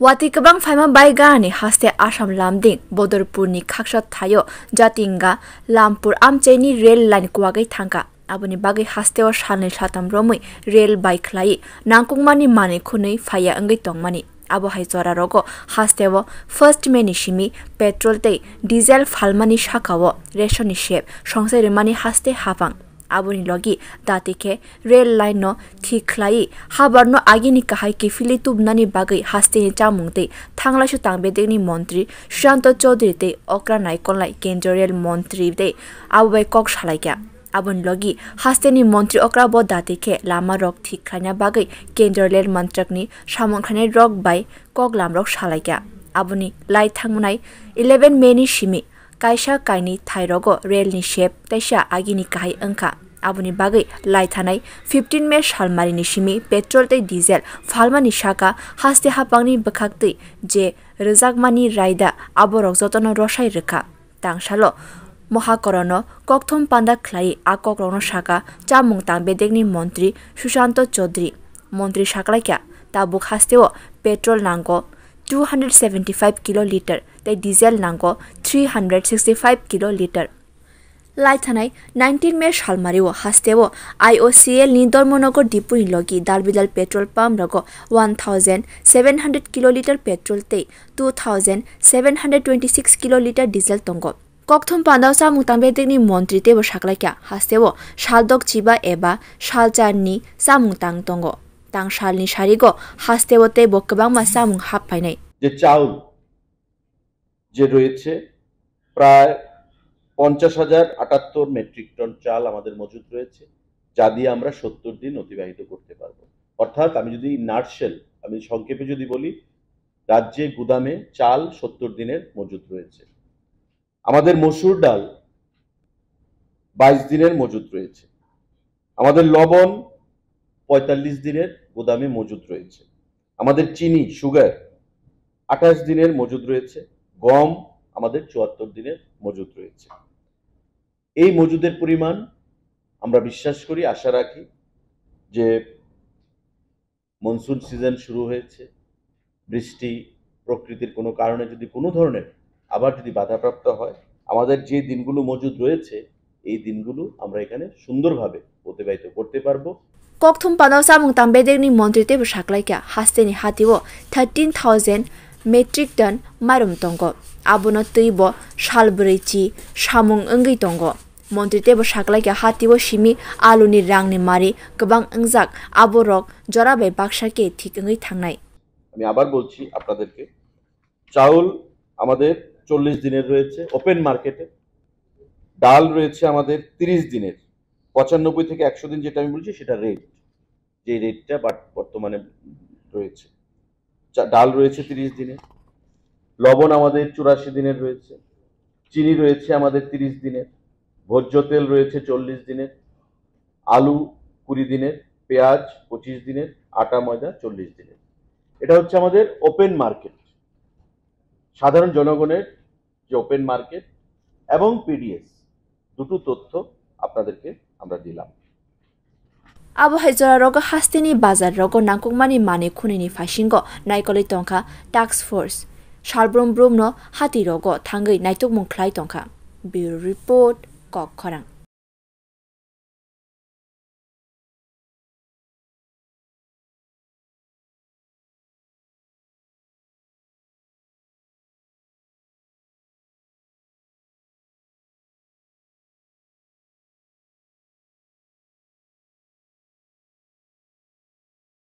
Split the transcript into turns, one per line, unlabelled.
Wati kabang faima baigani haste Assam lamding Bodorpurni khaksha thayo jatinga Lampur amcheni rail line kuagai thangka abuni bagai haste o shalni shatam romui rail bike lai nangkungmani mane khunei phaya angai tongmani abo haizora rogo haste o first meni shimi petrol tei diesel phalmani shakawo ration shep songsai remani haste hapang abuni logi datike rail line no thiklai habarno agini kahai ke filitub nani bagai haste ni chamungte thangla shu tangbedeni mantri Shanto Chaudhary te okra naikolai kendra rail mantri te abai kok shalaikya abun logi haste ni mantri okra bo datike lama rok thiklana bagai kendra rail mantrakni samongkhane rok bai kok lamrok shalaikya abuni lai thangmunai 11 meni shimi kaisa kaini thairogo rail ni shape taisa agini kahai angka abuni bagai lai thanai 15 me shalmari ni shimi petrol tei diesel phalmani shaka haste hapangni bakhakti je rizakmani raida aborok jotono rosai rekha tangshalo mohakorono kokthom panda khlai akokrono shaka chamung tangbedekni mantri Shanto Chaudhary mantri shaklaikya tabuk hasteo petrol nango 275 kiloliter tei diesel nango 365 kiloliter lai thanai 19 me shalmariwo hasteo IOCL ni Dharmanagar dipu ni logi dalbidal petrol pump rogo 1700 kiloliter petrol tei 2726 kiloliter diesel tongo kokthom pandao samung tangbedekni mantri tebo shaklaikya hasteo shaldok chiba eba shalcharni samung tang tongo tang shalni sharigo hasteo tebo kabangma samung happainai
যে চাউল যে রয়েছে প্রায় 50,078 metric ton চাল আমাদের মজুদ রয়েছে যা দিয়ে আমরা 70 দিন অতিবাহিত করতে পারবো অর্থাৎ আমি যদি নাটশেল আমি সংক্ষেপে যদি বলি রাজ্যে গুদামে চাল 70 দিনের মজুদ রয়েছে আমাদের মসুর ডাল 22 দিনের মজুদ রয়েছে আমাদের লবণ 45 দিনের গুদামে মজুদ রয়েছে আমাদের চিনি সুগার 28 দিনের মজুদ রয়েছে গম আমাদের 74 দিনের মজুদ রয়েছে এই মজুদের পরিমাণ আমরা বিশ্বাস করি আশা রাখি যে মনসুন সিজন শুরু হয়েছে বৃষ্টি প্রকৃতির কোনো কারণে যদি কোনো ধরনের আবার যদি বাধাপ্রাপ্ত হয় আমাদের যে দিনগুলো মজুদ রয়েছে এই দিনগুলো আমরা এখানে সুন্দরভাবে অতিবাহিত করতে পারবো
kokthom pandao samung tangbedekni mantri tebo shaklaikya hasteni hatiwo 13000 metric ton marum tongo abono teibo shalbreichi samung angai tongo mantri tebo shaklaikya hatiwo shimi aluni rangni mari gobang angjak aborok jorabai baksake thik angai thangnai
আমি আবার বলছি আপনাদেরকে চাউল আমাদের 40 দিনের রয়েছে open মার্কেটে ডাল রয়েছে আমাদের 30 দিনের 95 থেকে 100 দিন যেটা আমি বলছি সেটা রেট যে রেটটা বর্তমানে রয়েছে ডাল রয়েছে 30 দিনের লবণ আমাদের 84 দিনের রয়েছে চিনি রয়েছে আমাদের 30 দিনের ভোজ্য তেল রয়েছে 40 দিনের আলু 20 দিনের পেঁয়াজ 25 দিনের আটা ময়দা 40 দিনের এটা হচ্ছে আমাদের ওপেন মার্কেট সাধারণ জনগণের যে ওপেন মার্কেট এবং পিডিএস দুটো তথ্য আপনাদেরকে আমরা দিলাম
abo haizora rogo hasteni bazar rogo nangkukmani mane khunini phasingo naikoli tongkha task force shalbrom bromno hati rogo thangai naitukmung khlai tongkha bureau report kok khorang